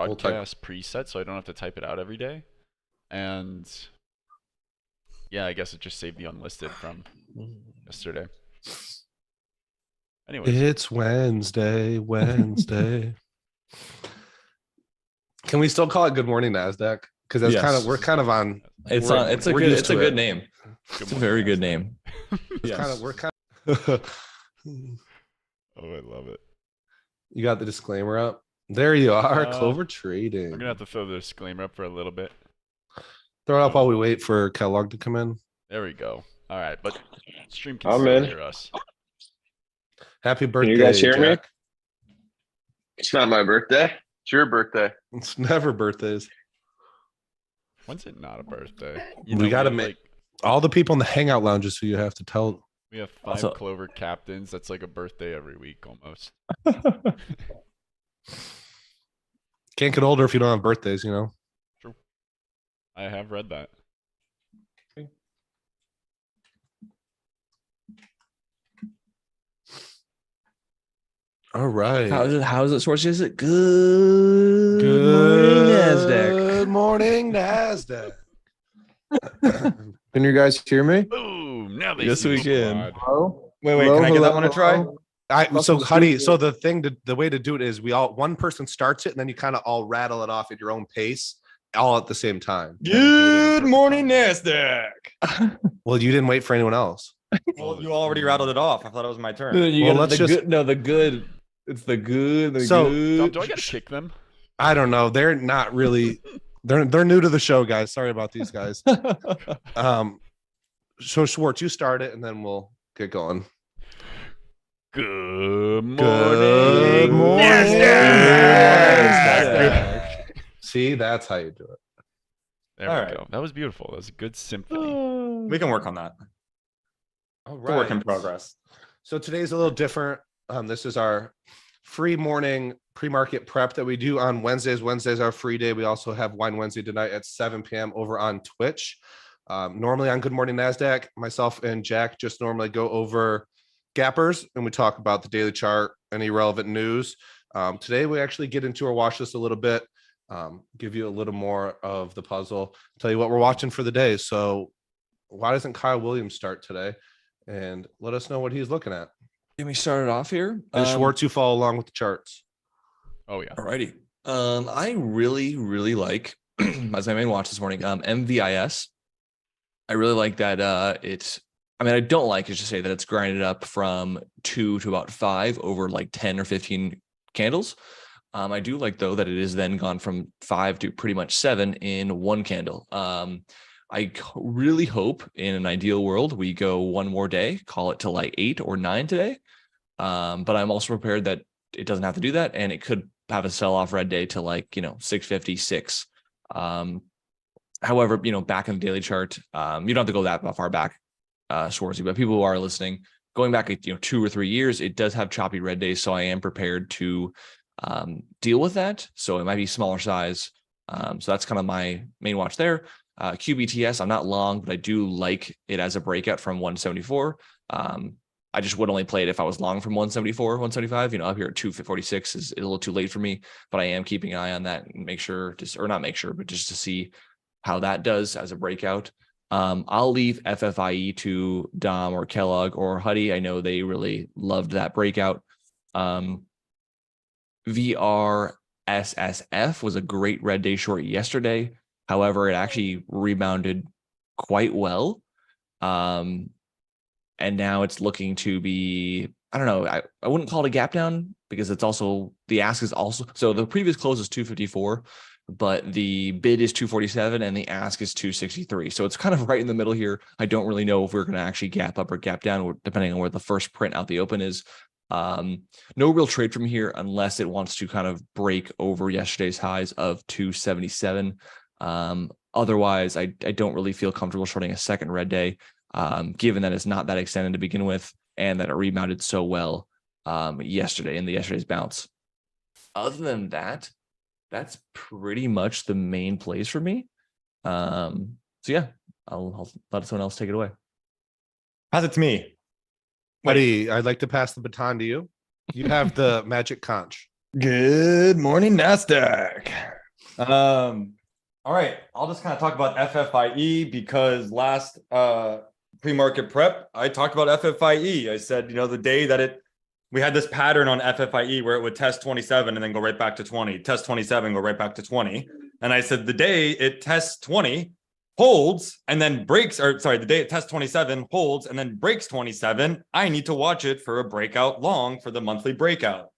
broadcast preset, so I don't have to type it out every day. And yeah, I guess it just saved the unlisted from yesterday. Anyways, It's Wednesday. Can we still call it Good Morning NASDAQ? Because that's Yes. we're kind of on. It's a good name. It's a very good name. We're kind of. Oh, I love it. You got the disclaimer up. There you are, Clover I'm Trading. gonna have to throw the disclaimer up for a little bit. Throw it up while we wait for Kellogg to come in. There we go. All right, but stream can I'm still in. hear us. Happy birthday, Can you guys hear me? Jack. It's not my birthday. It's your birthday. It's never birthdays. When's it not a birthday? We got to make all the people in the hangout lounges who you have to tell. We have 5 Clover captains. That's like a birthday every week almost. Can't get older if you don't have birthdays, you know? True. I have read that. Okay. All right. How is it sourced? Is it good morning, NASDAQ? Good morning, NASDAQ. Can you guys hear me? Boom! Now they Yes, see we the can. squad. Hello? Wait, Hello, can I get that one to try? hello? So Huddy, so the way to do it is one person starts it and then you kind of all rattle it off at your own pace, all at the same time. Good morning, NASDAQ. Well, you didn't wait for anyone else. Well, you already rattled it off. I thought it was my turn. The good. It's the good. Dom, do I gotta kick them? I don't know. They're not really. They're new to the show, guys. Sorry about these guys. So Schwartz, you start it and then we'll get going. Good morning. Good morning. NASDAQ. See, that's how you do it. There All we right. go. That was beautiful. That was a good symphony. We can work on that. All It's a work in progress. So today's a little different. This is our free morning pre-market prep that we do on Wednesdays. Wednesdays are our free day. We also have Wine Wednesday tonight at 7 p.m. over on Twitch. Normally on Good Morning NASDAQ, myself and Jack just normally go over gappers and we talk about the daily chart, any relevant news. Today we actually get into our watch list a little bit, give you a little more of the puzzle, tell you what we're watching for the day. So why doesn't Kyle Williams start today? And let us know what he's looking at. Can we start it off here? And Schwartz, you follow along with the charts. Oh yeah. Alrighty. I really like as my main watch this morning. MVIS. I really like that. I don't like it to say that it's grinded up from 2 to about 5 over like 10 or 15 candles. I do like though that it is then gone from 5 to pretty much 7 in one candle. I really hope in an ideal world we go one more day, call it to like 8 or 9 today. But I'm also prepared that it doesn't have to do that, and it could have a sell-off red day to like 656. However, back in the daily chart, you don't have to go that far back, Schwarzy, but people who are listening, going back 2 or 3 years, it does have choppy red days, so I am prepared to deal with that. So it might be smaller size. So that's kind of my main watch there. QBTS, I'm not long, but I do like it as a breakout from 174. I just would only play it if I was long from 174, 175. Up here at 246 is a little too late for me, but I am keeping an eye on that and but just to see how that does as a breakout. I'll leave FFIE to Dom or Kellogg or Huddy. I know they really loved that breakout. VRSSF was a great red day short yesterday. However, it actually rebounded quite well. And now it's looking to be, I don't know, I wouldn't call it a gap down because it's also, the ask is also, so the previous close is 254, but the bid is 247 and the ask is 263. So it's kind of right in the middle here. I don't really know if we're going to actually gap up or gap down, depending on where the first print out the open is. No real trade from here unless it wants to kind of break over yesterday's highs of 277. Otherwise, I don't really feel comfortable shorting a second red day, given that it's not that extended to begin with and that it rebounded so well yesterday in yesterday's bounce. Other than that, that's pretty much the main plays for me. So yeah, I'll let someone else take it away. Pass it to me. Buddy, I'd like to pass the baton to you. You have the magic conch. Good morning, NASDAQ. All right, I'll just kind of talk about FFIE because last pre-market prep, I talked about FFIE. I said, the day that we had this pattern on FFIE where it would test 27 and then go right back to 20, test 27, go right back to 20. And I said the day it tests 20, holds, and then breaks, or sorry, the day it tests 27, holds, and then breaks 27, I need to watch it for a breakout long for the monthly breakout.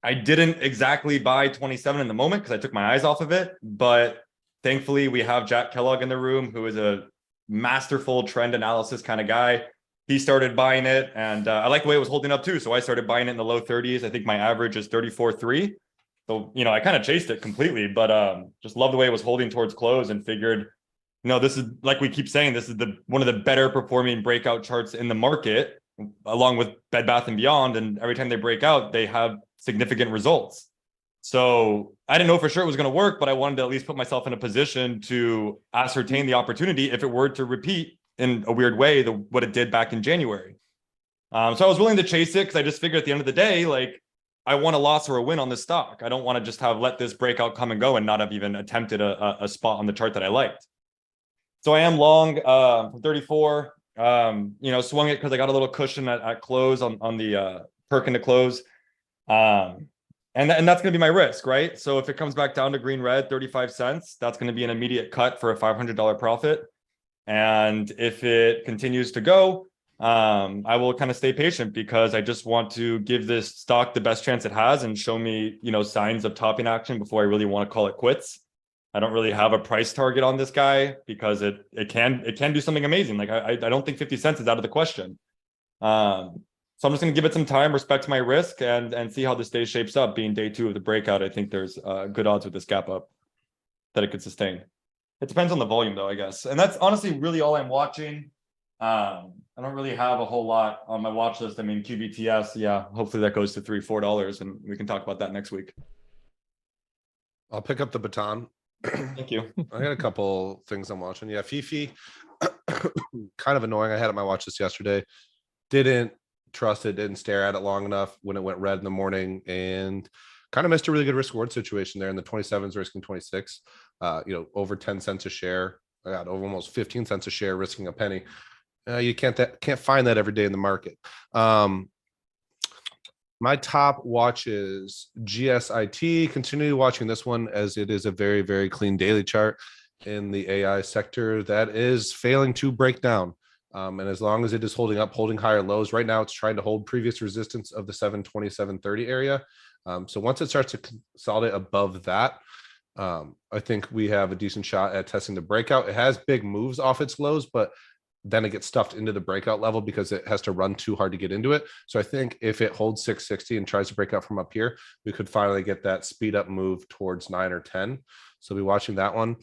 I didn't exactly buy 27 in the moment because I took my eyes off of it, but thankfully we have Jack Kellogg in the room, who is a masterful trend analysis kind of guy. He started buying it, and I like the way it was holding up too. So I started buying it in the low 30s. I think my average is 34.3. So, I kind of chased it completely, but just love the way it was holding towards close and figured, this is, like we keep saying, this is one of the better performing breakout charts in the market, along with Bed Bath & Beyond. And every time they break out, they have significant results. So I didn't know for sure it was going to work, but I wanted to at least put myself in a position to ascertain the opportunity if it were to repeat in a weird way what it did back in January. So I was willing to chase it because I just figured at the end of the day, like, I want a loss or a win on this stock. I don't want to just let this breakout come and go and not have even attempted a spot on the chart that I liked. So I am long 34. Swung it because I got a little cushion at close on the perk into close. And that's going to be my risk, right? So if it comes back down to green red 35 cents, that's going to be an immediate cut for a $500 profit. And if it continues to go, I will kind of stay patient because I just want to give this stock the best chance it has and show me, signs of topping action before I really want to call it quits. I don't really have a price target on this guy because it can do something amazing. Like I don't think 50 cents is out of the question. So I'm just going to give it some time, respect my risk, and see how this day shapes up. Being day 2 of the breakout, I think there's good odds with this gap up that it could sustain. It depends on the volume, though, I guess. And that's honestly really all I'm watching. I don't really have a whole lot on my watch list. I mean, QBTS, yeah, hopefully that goes to $3-4, and we can talk about that next week. I'll pick up the baton. Thank you. I got a couple things I'm watching. Yeah, Fifi, kind of annoying. I had it on my watch list yesterday. Didn't trust it, didn't stare at it long enough when it went red in the morning, and kind of missed a really good risk reward situation there in the 27s, risking 26. Over 10 cents a share. I got over almost 15 cents a share, risking a penny. You can't find that every day in the market. My top watch is GSIT. Continue watching this one as it is a very, very clean daily chart in the AI sector that is failing to break down. And as long as it is holding higher lows, right now it's trying to hold previous resistance of the 727.30 area. So once it starts to consolidate above that, I think we have a decent shot at testing the breakout. It has big moves off its lows, but then it gets stuffed into the breakout level because it has to run too hard to get into it. So I think if it holds 660 and tries to break out from up here, we could finally get that speed up move towards 9 or 10. So be watching that one.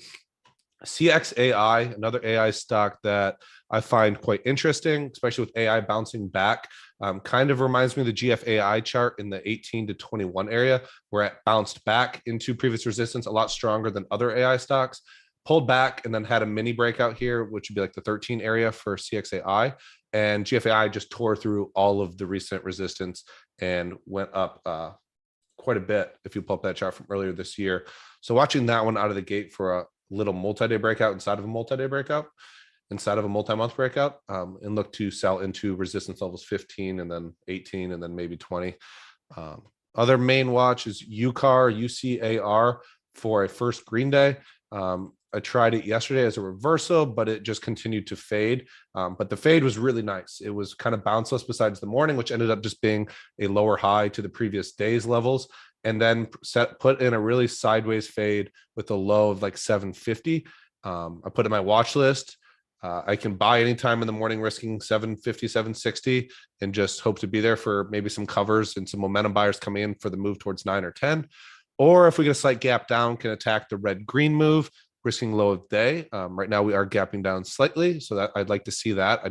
CXAI, another AI stock that I find quite interesting, especially with AI bouncing back. Kind of reminds me of the GFAI chart in the 18 to 21 area, where it bounced back into previous resistance a lot stronger than other AI stocks, pulled back, and then had a mini breakout here, which would be like the 13 area for CXAI. And GFAI just tore through all of the recent resistance and went up quite a bit if you pull up that chart from earlier this year. So watching that one out of the gate for a little multi-day breakout inside of a multi-day breakout, inside of a multi-month breakout, and look to sell into resistance levels 15 and then 18 and then maybe 20. Other main watch is UCAR for a first green day. I tried it yesterday as a reversal, but it just continued to fade. But the fade was really nice. It was kind of bounceless besides the morning, which ended up just being a lower high to the previous day's levels, and then put in a really sideways fade with a low of like 750. I put in my watch list. I can buy anytime in the morning, risking 750, 760, and just hope to be there for maybe some covers and some momentum buyers coming in for the move towards 9 or 10. Or if we get a slight gap down, can attack the red green move, risking low of day. Right now we are gapping down slightly, so that I'd like to see that.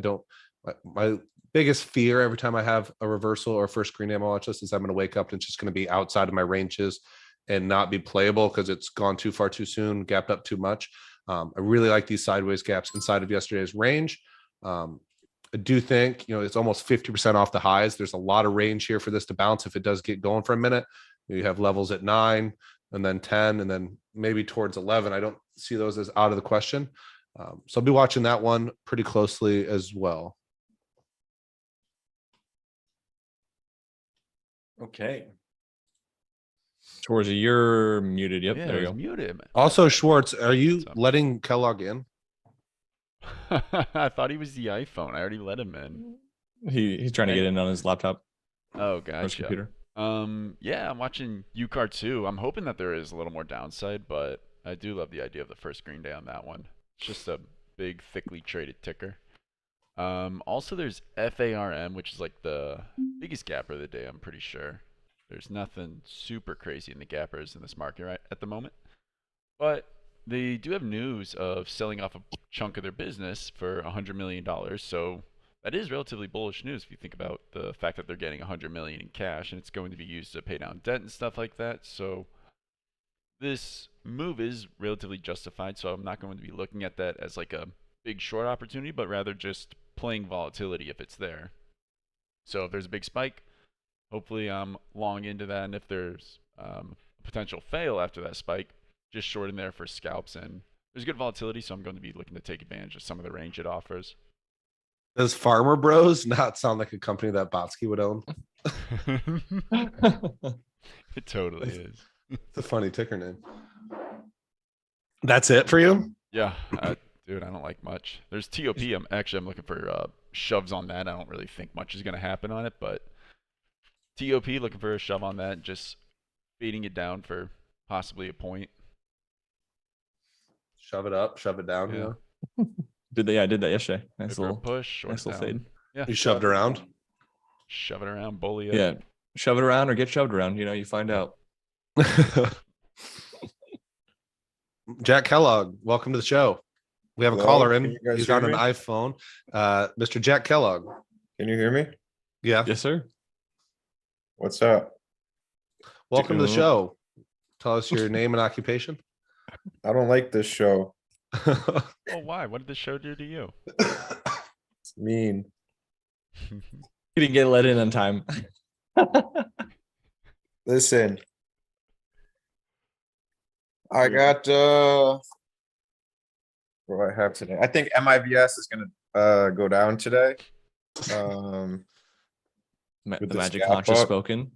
My biggest fear every time I have a reversal or first green day on my watch list is I'm going to wake up and it's just going to be outside of my ranges and not be playable because it's gone too far too soon, gapped up too much. I really like these sideways gaps inside of yesterday's range. I do think, it's almost 50% off the highs. There's a lot of range here for this to bounce if it does get going for a minute. You have levels at 9, and then 10, and then maybe towards 11. I don't see those as out of the question. So I'll be watching that one pretty closely as well. Okay. Towards you're muted. Yep, Yeah, there it you was go. muted. Also, Schwartz, are you What's up? letting Kellogg in? I thought he was the iPhone. I already let him in. He's trying to get in on his laptop Oh, or his gotcha. computer. Yeah, I'm watching UCAR too. I'm hoping that there is a little more downside, but I do love the idea of the first green day on that one. It's just a big, thickly traded ticker. Also there's FARM, which is like the biggest gapper of the day, I'm pretty sure. There's nothing super crazy in the gappers in this market right at the moment. But they do have news of selling off a chunk of their business for $100 million. So that is relatively bullish news if you think about the fact that they're getting $100 million in cash and it's going to be used to pay down debt and stuff like that. So this move is relatively justified. So I'm not going to be looking at that as like a big short opportunity, but rather just playing volatility if it's there. So if there's a big spike, hopefully I'm long into that. And if there's a potential fail after that spike, just short in there for scalps. And there's good volatility, so I'm going to be looking to take advantage of some of the range it offers. Does Farmer Bros not sound like a company that Botsky would own? It totally is. It's a funny ticker name. That's it for you? Yeah, dude, I don't like much. There's TOP. I'm looking for shoves on that. I don't really think much is going to happen on it, but TOP looking for a shove on that, just beating it down for possibly a point. Shove it up, shove it down. Yeah. You know? I did that yesterday. Wait Nice for a little push, short nice it little down. fade. Yeah, You shoved around. shove it around, bully it. Yeah. Shove it around or get shoved around. You find out. Jack Kellogg, welcome to the show. We have a Hello, caller can in. you guys He's hear on an me? iPhone. Mr. Jack Kellogg. Can you hear me? Yeah. Yes, sir. What's up? Welcome to the Dude. show. Tell us your name and occupation. I don't like this show. Oh, why? What did this show do to you? It's mean. He didn't get let in on time. Listen. I got what do I have today? I think MIVS is gonna go down today. With The this magic gap conch has up. spoken.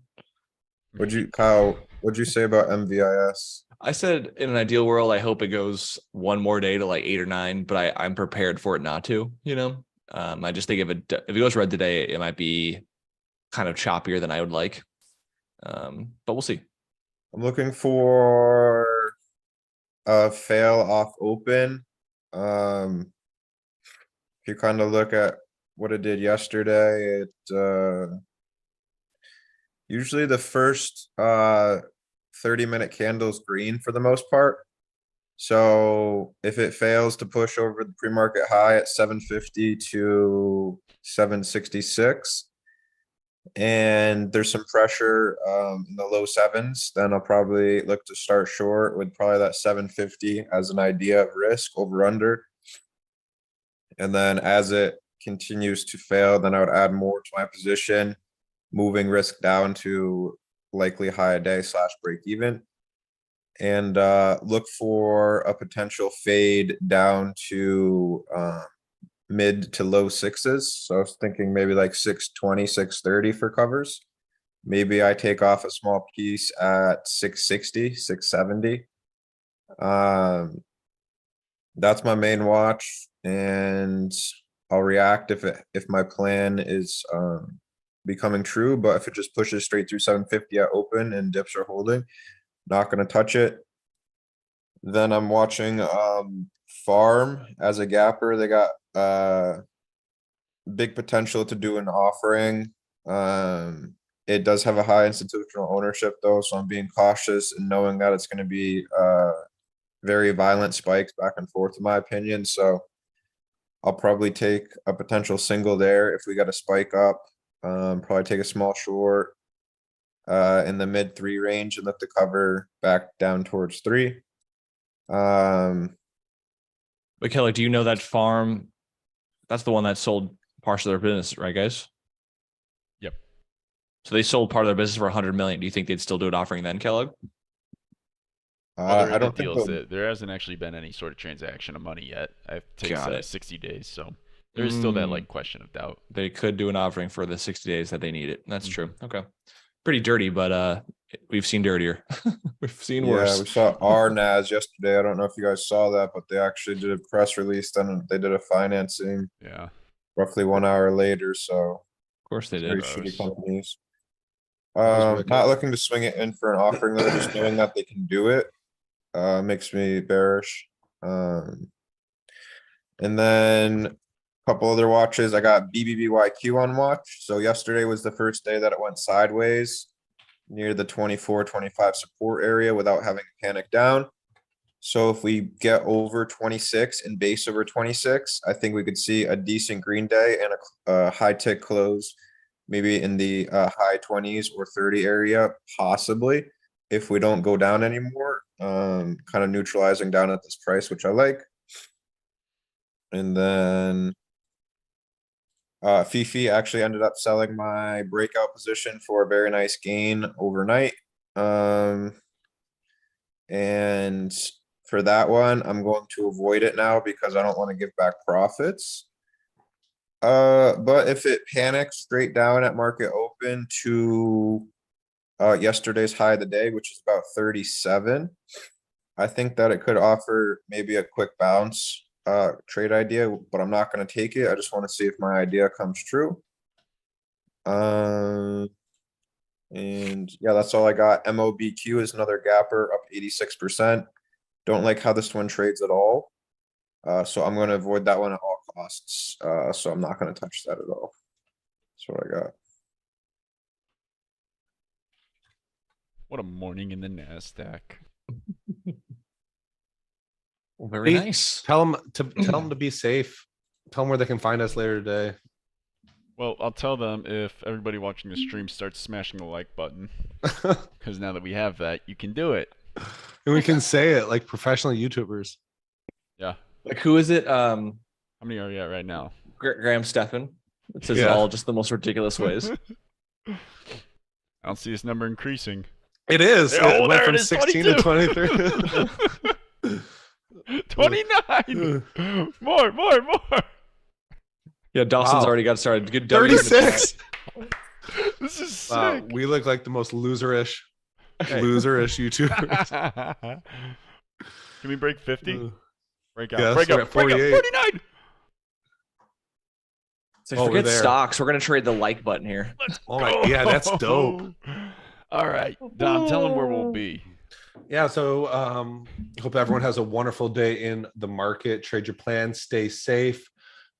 Kyle, what'd you say about MVIS? I said in an ideal world, I hope it goes one more day to like 8 or 9, but I'm prepared for it not to, I just think if it goes red today, it might be kind of choppier than I would like. But we'll see. I'm looking for a fail off open. If you kind of look at what it did yesterday, it usually the first 30-minute candle's green for the most part. So if it fails to push over the pre-market high at 750 to 766, and there's some pressure in the low sevens, then I'll probably look to start short with probably that 750 as an idea of risk over under. And then as it continues to fail, then I would add more to my position, moving risk down to likely high a day / break even. And look for a potential fade down to mid to low sixes. So I was thinking maybe like 620, 630 for covers. Maybe I take off a small piece at 660, 670. That's my main watch, and I'll react if my plan is becoming true. But if it just pushes straight through 750 at open and dips are holding, not going to touch it. Then I'm watching Farm as a gapper. They got big potential to do an offering. It does have a high institutional ownership though, so I'm being cautious and knowing that it's going to be very violent spikes back and forth in my opinion. So I'll probably take a potential single there if we got a spike up. Probably take a small short in the mid 3 range and let the cover back down towards 3. But Kelly, do you know that Farm? That's the one that sold partial of their business, right, guys? Yep. So they sold part of their business for $100 million. Do you think they'd still do an offering then, Kellogg? Other I than the don't think deals, they'll- there hasn't actually been any sort of transaction of money yet. It takes Got it. 60 days, so there is still that Mm. like question of doubt. They could do an offering for the 60 days that they need it. That's Mhm. true. Okay. Pretty dirty, but we've seen dirtier. We've seen Yeah, worse. we saw our NAS yesterday. I don't know if you guys saw that, but they actually did a press release. Then they did a financing Yeah. roughly 1 hour later. So Of course they very did. shitty Gross. companies. was wicked. Not looking to swing it in for an offering though, just knowing that they can do it, makes me bearish. And then a couple other watches. I got BBBYQ on watch. So yesterday was the first day that it went sideways near the 24-25 support area without having to panic down. So if we get over 26 and base over 26, I think we could see a decent green day and a high tick close, maybe in the high 20s or 30 area, possibly, if we don't go down anymore. Kind of neutralizing down at this price, which I like. And then Fifi actually ended up selling my breakout position for a very nice gain overnight. And for that one, I'm going to avoid it now because I don't want to give back profits. But if it panics straight down at market open to yesterday's high of the day, which is about 37, I think that it could offer maybe a quick bounce trade idea, but I'm not going to take it. I just want to see if my idea comes true. And yeah, that's all I got. MOBQ is another gapper up 86%. Don't like how this one trades at all. So I'm going to avoid that one at all costs. So I'm not going to touch that at all. That's what I got. What a morning in the NASDAQ. Well, very Hey, nice. Tell them to be safe. Tell them where they can find us later today. Well, I'll tell them if everybody watching the stream starts smashing the like button, because now that we have that, you can do it. And we can say it like professional YouTubers. Yeah. Like, who is it? How many are you at right now? Graham Stephan. It says it Yeah. all just the most ridiculous ways. I don't see this number increasing. It is. Oh, It went there from it is, 16 to 22. 23. 29. More. Yeah, Dawson's Wow. already got started. Good W in the 36. This is sick. Wow, we look like the most loserish YouTubers. Can we break 50? Break out. Yes, break we're out. at Break out. 48. 49. So Oh, we're forget there. stocks. We're gonna trade the like button here. Let's Oh my, yeah, that's dope. go. All right, Dom, tell them where we'll be. Yeah, so hope everyone has a wonderful day in the market. Trade your plans, stay safe.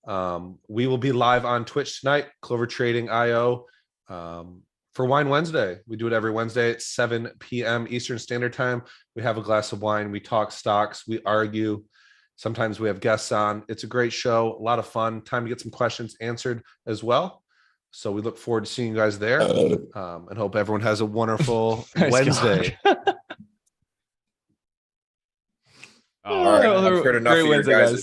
We will be live on Twitch tonight, Clover Trading IO, for Wine Wednesday. We do it every Wednesday at 7 p.m. Eastern Standard Time. We have a glass of wine, we talk stocks, we argue. Sometimes we have guests on. It's a great show, a lot of fun. Time to get some questions answered as well. So we look forward to seeing you guys there, and hope everyone has a wonderful Nice Wednesday. God. All All right, right. I've heard enough Great of your Wednesday, guys' guys.